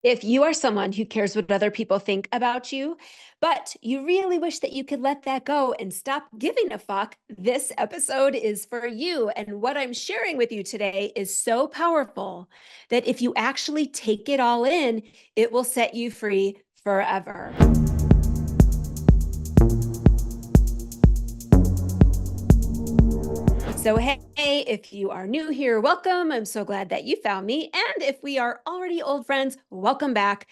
If you are someone who cares what other people think about you, but you really wish that you could let that go and stop giving a fuck, this episode is for you. And what I'm sharing with you today is so powerful that if you actually take it all in, it will set you free forever. So, hey, if you are new here, welcome. I'm so glad that you found me. And if we are already old friends, welcome back.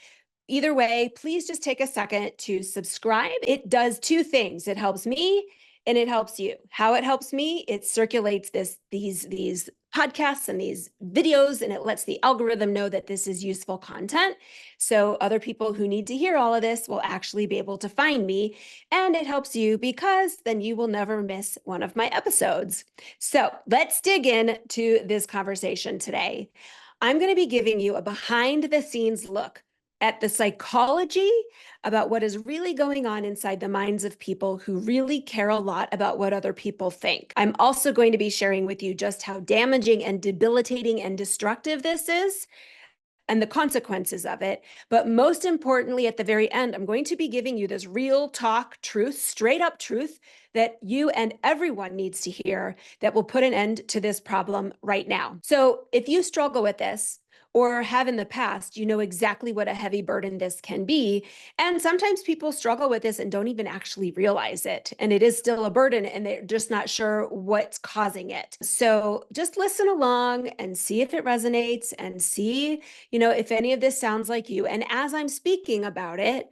Either way, please just take a second to subscribe. It does two things. It helps me and it helps you. How it helps me, it circulates these podcasts and these videos, and it lets the algorithm know that this is useful content. So other people who need to hear all of this will actually be able to find me. And it helps you because then you will never miss one of my episodes. So let's dig in to this conversation today. I'm going to be giving you a behind the scenes look at the psychology about what is really going on inside the minds of people who really care a lot about what other people think. I'm also going to be sharing with you just how damaging and debilitating and destructive this is and the consequences of it. But most importantly, at the very end, I'm going to be giving you this real talk truth, straight up truth that you and everyone needs to hear that will put an end to this problem right now. So if you struggle with this, or have in the past, you know exactly what a heavy burden this can be. And sometimes people struggle with this and don't even actually realize it. And it is still a burden and they're just not sure what's causing it. So just listen along and see if it resonates and see, if any of this sounds like you. And as I'm speaking about it,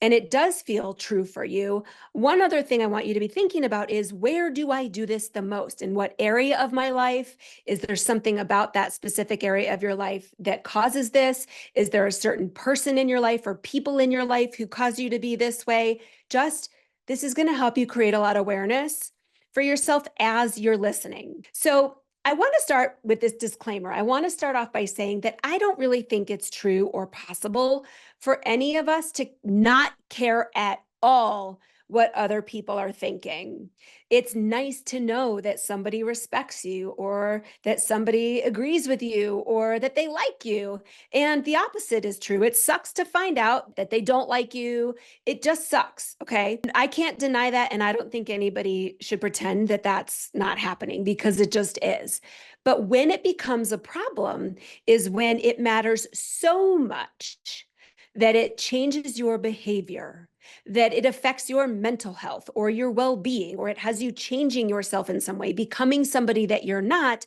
and it does feel true for you, one other thing I want you to be thinking about is, where do I do this the most? In what area of my life? Is there something about that specific area of your life that causes this? Is there a certain person in your life or people in your life who cause you to be this way? This is going to help you create a lot of awareness for yourself as you're listening. So I want to start with this disclaimer. I want to start off by saying that I don't really think it's true or possible for any of us to not care at all what other people are thinking. It's nice to know that somebody respects you, or that somebody agrees with you, or that they like you. And the opposite is true. It sucks to find out that they don't like you. It just sucks. Okay. I can't deny that. And I don't think anybody should pretend that that's not happening, because it just is. But when it becomes a problem is when it matters so much that it changes your behavior, that it affects your mental health or your well-being, or it has you changing yourself in some way, becoming somebody that you're not,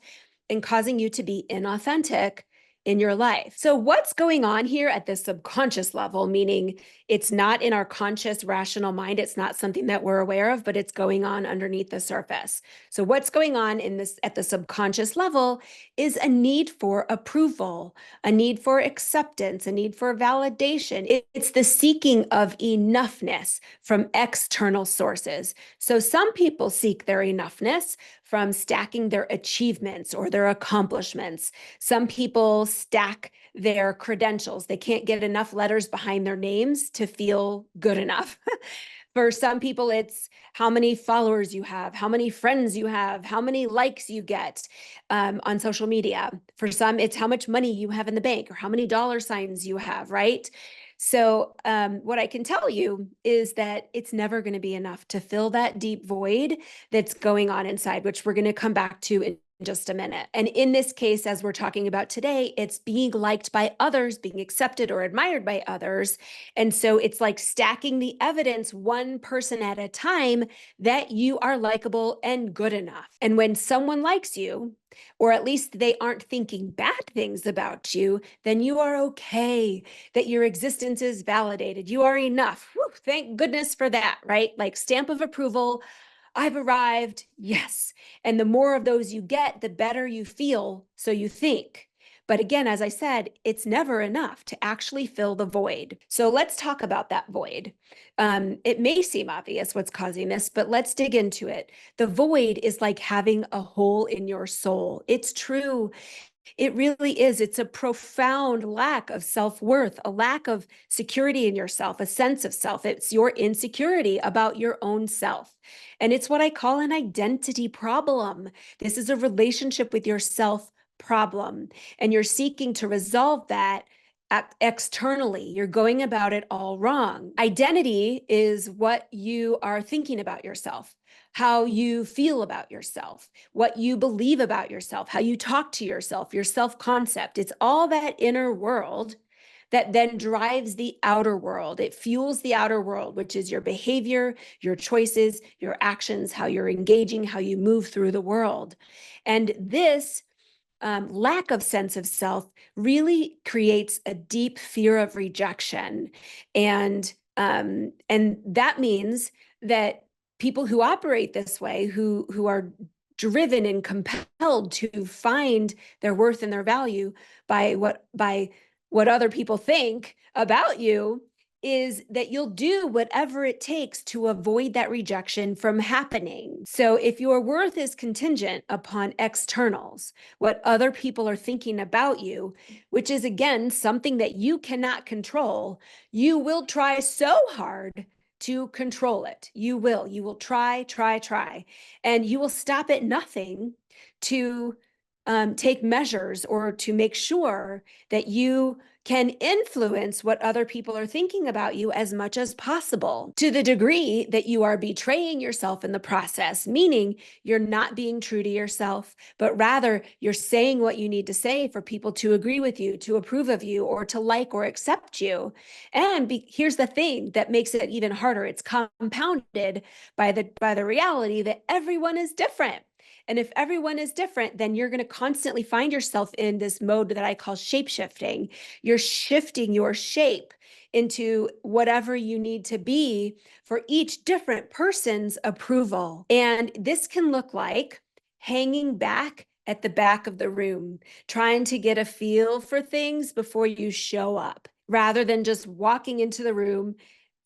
and causing you to be inauthentic in your life. So what's going on here at the subconscious level, meaning it's not in our conscious rational mind, it's not something that we're aware of, but it's going on underneath the surface. So what's going on in this at the subconscious level is a need for approval, a need for acceptance, a need for validation. It's the seeking of enoughness from external sources. So some people seek their enoughness from stacking their achievements or their accomplishments. Some people stack their credentials. They can't get enough letters behind their names to feel good enough. For some people, it's how many followers you have, how many friends you have, how many likes you get on social media. For some, it's how much money you have in the bank or how many dollar signs you have, right? So what I can tell you is that it's never going to be enough to fill that deep void that's going on inside, which we're going to come back to in just a minute. And in this case, as we're talking about today, it's being liked by others, being accepted or admired by others. And so it's like stacking the evidence one person at a time that you are likable and good enough. And when someone likes you, or at least they aren't thinking bad things about you, then you are okay, that your existence is validated. You are enough. Whew, thank goodness for that, right? Like stamp of approval. I've arrived. Yes. And the more of those you get, the better you feel. So you think. But again, as I said, it's never enough to actually fill the void. So let's talk about that void. It may seem obvious what's causing this, but let's dig into it. The void is like having a hole in your soul. It's true. It really is. It's a profound lack of self-worth, a lack of security in yourself, a sense of self. It's your insecurity about your own self. And it's what I call an identity problem. This is a relationship with yourself problem. And you're seeking to resolve that externally. You're going about it all wrong. Identity is what you are thinking about yourself, how you feel about yourself, what you believe about yourself, how you talk to yourself, your self-concept. It's all that inner world that then drives the outer world. It fuels the outer world, which is your behavior, your choices, your actions, how you're engaging, how you move through the world. And this lack of sense of self really creates a deep fear of rejection. And that means that people who operate this way, who are driven and compelled to find their worth and their value by what other people think about you, is that you'll do whatever it takes to avoid that rejection from happening. So if your worth is contingent upon externals, what other people are thinking about you, which is again something that you cannot control, you will try so hard to control it. You will try, and you will stop at nothing to take measures or to make sure that you can influence what other people are thinking about you as much as possible, to the degree that you are betraying yourself in the process, meaning you're not being true to yourself, but rather you're saying what you need to say for people to agree with you, to approve of you, or to like or accept you. And here's the thing that makes it even harder. It's compounded by the reality that everyone is different. And if everyone is different, then you're going to constantly find yourself in this mode that I call shape-shifting. You're shifting your shape into whatever you need to be for each different person's approval. And this can look like hanging back at the back of the room, trying to get a feel for things before you show up, rather than just walking into the room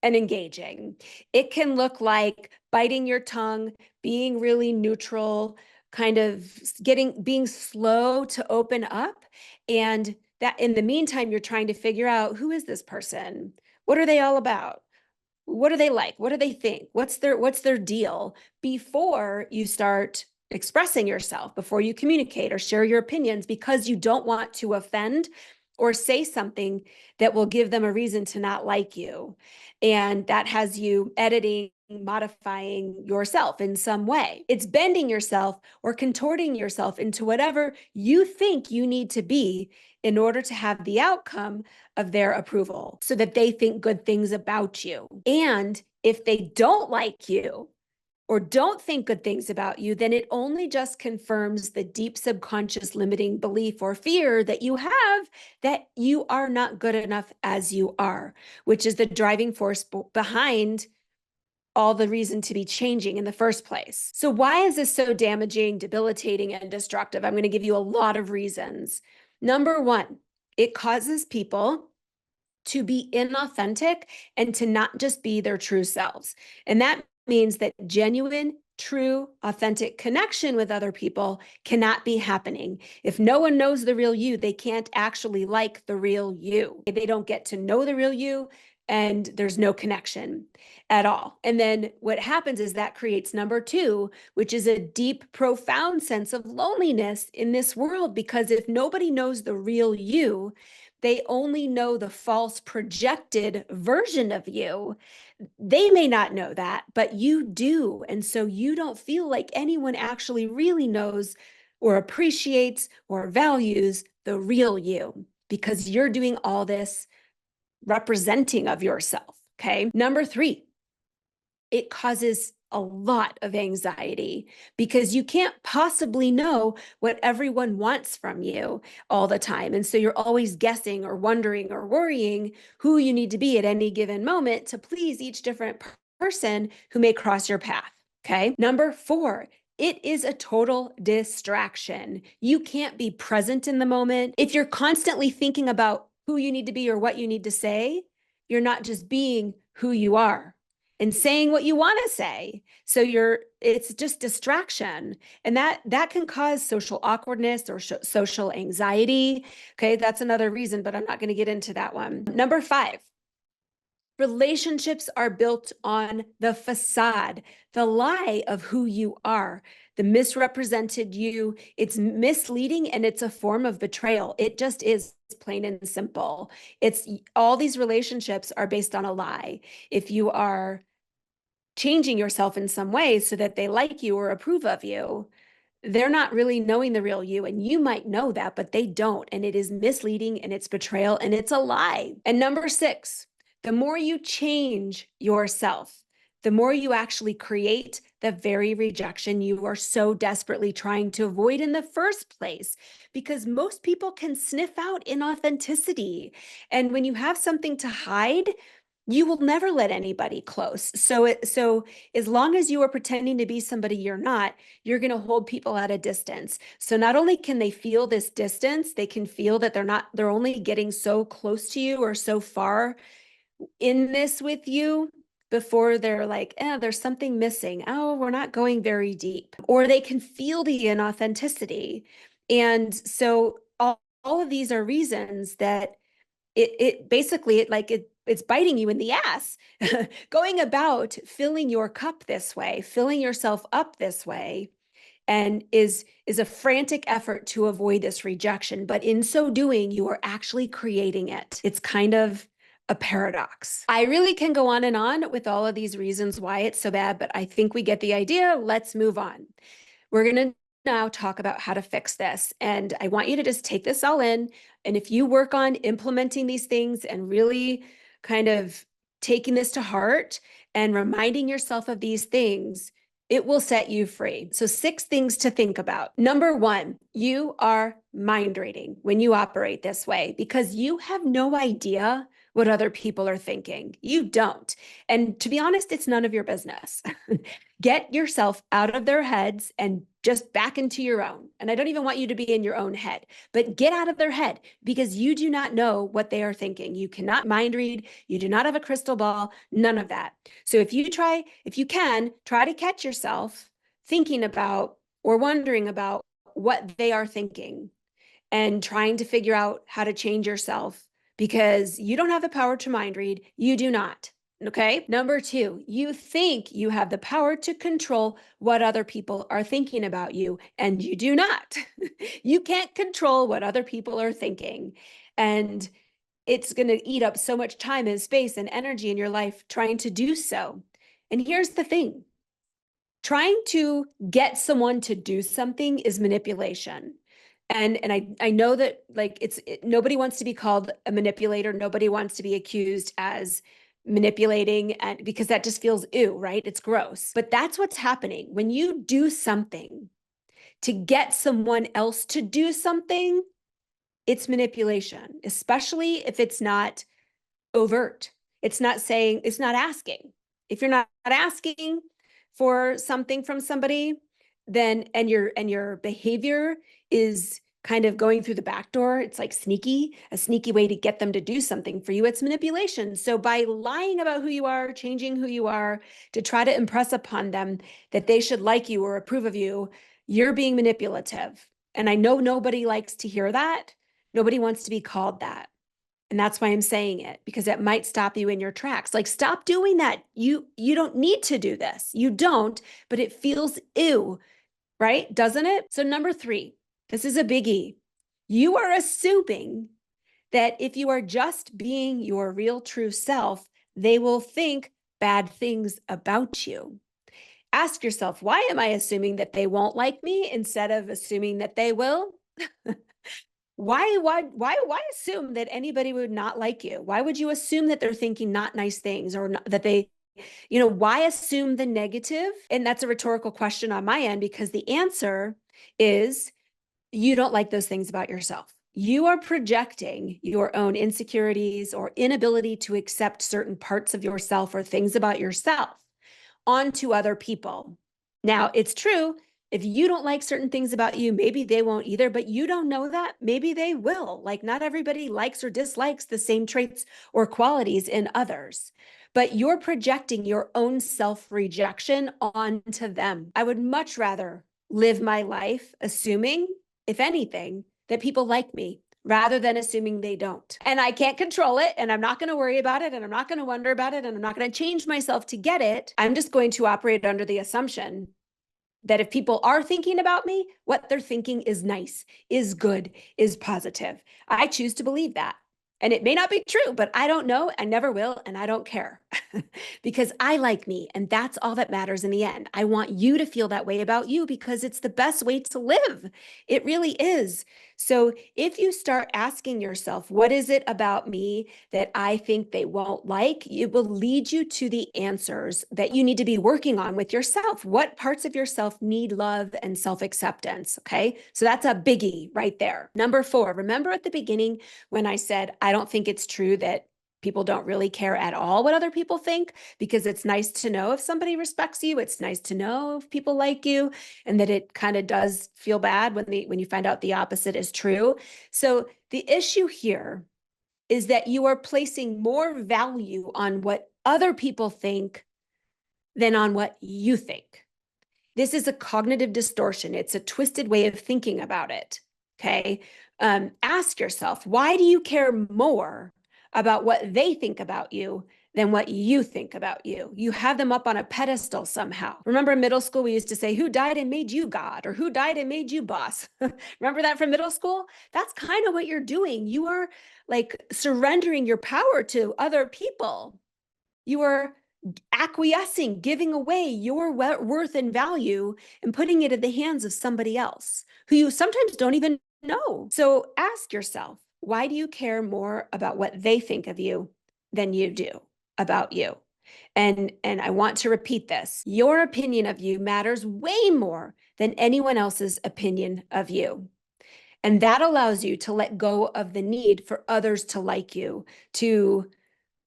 and engaging. It can look like biting your tongue, being really neutral, kind of being slow to open up. And that in the meantime, you're trying to figure out, who is this person? What are they all about? What are they like? What do they think? What's their deal, before you start expressing yourself, before you communicate or share your opinions, because you don't want to offend or say something that will give them a reason to not like you. And that has you editing, modifying yourself in some way. It's bending yourself or contorting yourself into whatever you think you need to be in order to have the outcome of their approval, so that they think good things about you. And if they don't like you or don't think good things about you, then it only just confirms the deep subconscious limiting belief or fear that you have, that you are not good enough as you are, which is the driving force behind all the reason to be changing in the first place. So why is this so damaging, debilitating, and destructive? I'm going to give you a lot of reasons. Number one, it causes people to be inauthentic and to not just be their true selves. And that means that genuine, true, authentic connection with other people cannot be happening. If no one knows the real you, they can't actually like the real you. They don't get to know the real you, and there's no connection at all. And then what happens is that creates number two, which is a deep, profound sense of loneliness in this world, because if nobody knows the real you, they only know the false projected version of you. They may not know that, but you do. And so you don't feel like anyone actually really knows or appreciates or values the real you, because you're doing all this representing of yourself. Okay. Number three, it causes a lot of anxiety, because you can't possibly know what everyone wants from you all the time. And so you're always guessing or wondering or worrying who you need to be at any given moment to please each different person who may cross your path. Okay. Number four, it is a total distraction. You can't be present in the moment. If you're constantly thinking about who you need to be or what you need to say, you're not just being who you are and saying what you want to say. So it's just distraction. And that can cause social awkwardness or social anxiety. Okay, that's another reason, but I'm not going to get into that one. Number five, Relationships are built on the facade, the lie of who you are, the misrepresented you. It's misleading and it's a form of betrayal. It just is, plain and simple. It's all these relationships are based on a lie. If you are changing yourself in some way so that they like you or approve of you, they're not really knowing the real you. And you might know that, but they don't. And it is misleading and it's betrayal and it's a lie. And number 6, the more you change yourself, the more you actually create the very rejection you are so desperately trying to avoid in the first place. Because most people can sniff out inauthenticity. And when you have something to hide, you will never let anybody close. So as long as you are pretending to be somebody you're not, you're going to hold people at a distance. So not only can they feel this distance, they can feel that they're only getting so close to you or so far in this with you before they're like, there's something missing. Oh, we're not going very deep. Or they can feel the inauthenticity. And so all of these are reasons that it's biting you in the ass. Going about filling your cup this way, filling yourself up this way, and is a frantic effort to avoid this rejection. But in so doing, you are actually creating it. It's kind of a paradox. I really can go on and on with all of these reasons why it's so bad, but I think we get the idea. Let's move on. We're going to now talk about how to fix this. And I want you to just take this all in. And if you work on implementing these things and really kind of taking this to heart and reminding yourself of these things, it will set you free. So 6 things to think about. Number 1, you are mind reading when you operate this way because you have no idea what other people are thinking. You don't. And to be honest, it's none of your business. Get yourself out of their heads and just back into your own. And I don't even want you to be in your own head, but get out of their head because you do not know what they are thinking. You cannot mind read. You do not have a crystal ball, none of that. So if you can, try to catch yourself thinking about or wondering about what they are thinking and trying to figure out how to change yourself because you don't have the power to mind read. You do not. Okay. Number 2, you think you have the power to control what other people are thinking about you, and you do not. You can't control what other people are thinking. And it's going to eat up so much time and space and energy in your life trying to do so. And here's the thing. Trying to get someone to do something is manipulation. And I know that nobody wants to be called a manipulator. Nobody wants to be accused as manipulating, and because that just feels ew, right? It's gross. But that's what's happening when you do something to get someone else to do something. It's manipulation, especially if it's not overt. It's not asking. If you're not asking for something from somebody, then and your behavior is kind of going through the back door, it's like a sneaky way to get them to do something for you. It's manipulation. So by lying about who you are, changing who you are to try to impress upon them that they should like you or approve of you, you're being manipulative. And I know nobody likes to hear that. Nobody wants to be called that. And that's why I'm saying it, because it might stop you in your tracks. Like, stop doing that. You don't need to do this. You don't, but it feels ew, right? Doesn't it? So number 3, this is a biggie. You are assuming that if you are just being your real true self, they will think bad things about you. Ask yourself, why am I assuming that they won't like me instead of assuming that they will? Why assume that anybody would not like you? Why would you assume that they're thinking not nice things or not, that they, why assume the negative? And that's a rhetorical question on my end, because the answer is you don't like those things about yourself. You are projecting your own insecurities or inability to accept certain parts of yourself or things about yourself onto other people. Now, it's true. If you don't like certain things about you, maybe they won't either, but you don't know that. Maybe they will. Like, not everybody likes or dislikes the same traits or qualities in others, but you're projecting your own self-rejection onto them. I would much rather live my life assuming, if anything, that people like me rather than assuming they don't. And I can't control it, and I'm not going to worry about it, and I'm not going to wonder about it, and I'm not going to change myself to get it. I'm just going to operate under the assumption that if people are thinking about me, what they're thinking is nice, is good, is positive. I choose to believe that. And it may not be true, but I don't know, I never will, and I don't care because I like me, and that's all that matters in the end. I want you to feel that way about you because it's the best way to live. It really is. So if you start asking yourself, what is it about me that I think they won't like, it will lead you to the answers that you need to be working on with yourself. What parts of yourself need love and self-acceptance? Okay, so that's a biggie right there. Number 4, remember at the beginning when I said, I don't think it's true that people don't really care at all what other people think, because it's nice to know if somebody respects you. It's nice to know if people like you, and that it kind of does feel bad when you find out the opposite is true. So the issue here is that you are placing more value on what other people think than on what you think. This is a cognitive distortion. It's a twisted way of thinking about it. Okay. Ask yourself, why do you care more about what they think about you than what you think about you? You have them up on a pedestal somehow. Remember in middle school, we used to say, who died and made you God? Or who died and made you boss? Remember that from middle school? That's kind of what you're doing. You are like surrendering your power to other people. You are acquiescing, giving away your worth and value and putting it in the hands of somebody else who you sometimes don't even know. So ask yourself, why do you care more about what they think of you than you do about you? And I want to repeat this. Your opinion of you matters way more than anyone else's opinion of you. And that allows you to let go of the need for others to like you, to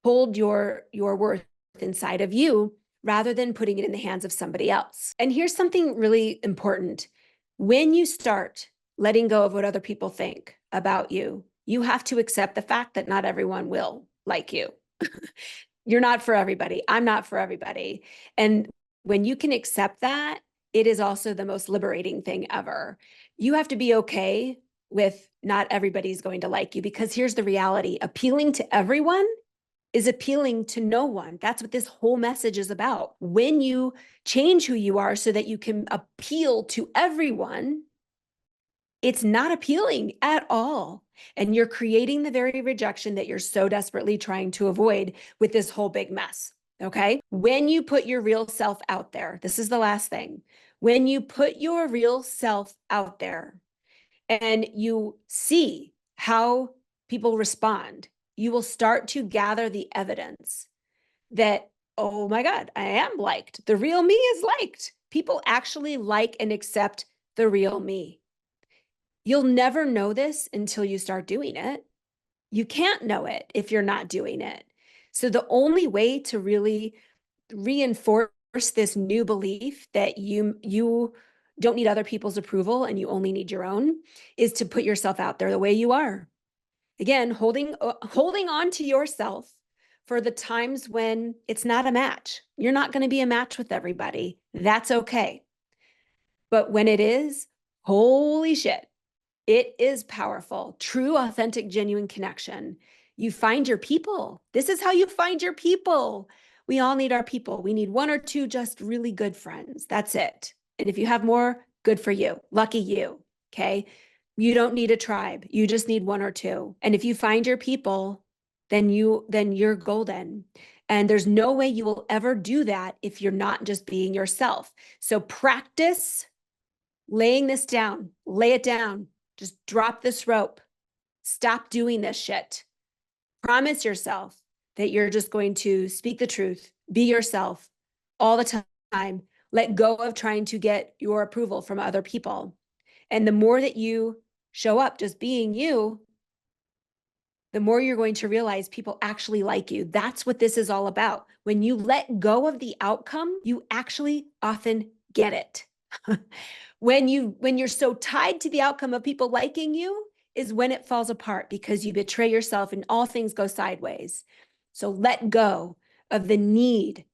hold your worth inside of you rather than putting it in the hands of somebody else. And here's something really important. When you start letting go of what other people think about you, you have to accept the fact that not everyone will like you. You're not for everybody. I'm not for everybody. And when you can accept that, it is also the most liberating thing ever. You have to be okay with not everybody's going to like you, because here's the reality. Appealing to everyone is appealing to no one. That's what this whole message is about. When you change who you are so that you can appeal to everyone, it's not appealing at all. And you're creating the very rejection that you're so desperately trying to avoid with this whole big mess. Okay. When you put your real self out there, this is the last thing. When you put your real self out there and you see how people respond, you will start to gather the evidence that, oh my God, I am liked. The real me is liked. People actually like and accept the real me. You'll never know this until you start doing it. You can't know it if you're not doing it. So the only way to really reinforce this new belief that you don't need other people's approval and you only need your own is to put yourself out there the way you are. Again, holding on to yourself for the times when it's not a match. You're not going to be a match with everybody. That's okay. But when it is, holy shit, it is powerful. True, authentic, genuine connection. You find your people. This is how you find your people. We all need our people. We need 1 or 2 just really good friends. That's it. And if you have more, good for you. Lucky you. Okay. You don't need a tribe. You just need 1 or 2. And if you find your people, then you're golden. And there's no way you will ever do that if you're not just being yourself. So practice laying this down. Lay it down. Just drop this rope. Stop doing this shit. Promise yourself that you're just going to speak the truth, be yourself all the time. Let go of trying to get your approval from other people. And the more that you show up just being you, the more you're going to realize people actually like you. That's what this is all about. When you let go of the outcome, you actually often get it. When you're so tied to the outcome of people liking you is when it falls apart, because you betray yourself and all things go sideways. So let go of the need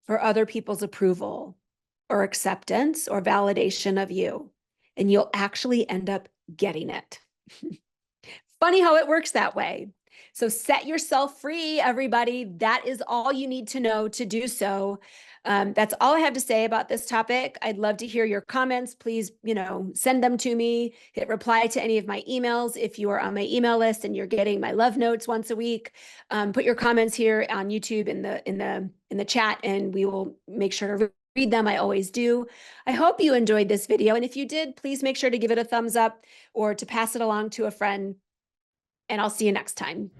for other people's approval or acceptance or validation of you, and you'll actually end up getting it. Funny how it works that way. So set yourself free, everybody. That is all you need to know to do so. That's all I have to say about this topic. I'd love to hear your comments. Please, send them to me. Hit reply to any of my emails if you are on my email list and you're getting my love notes once a week. Put your comments here on YouTube in the chat, and we will make sure to read them. I always do. I hope you enjoyed this video, and if you did, please make sure to give it a thumbs up or to pass it along to a friend. And I'll see you next time.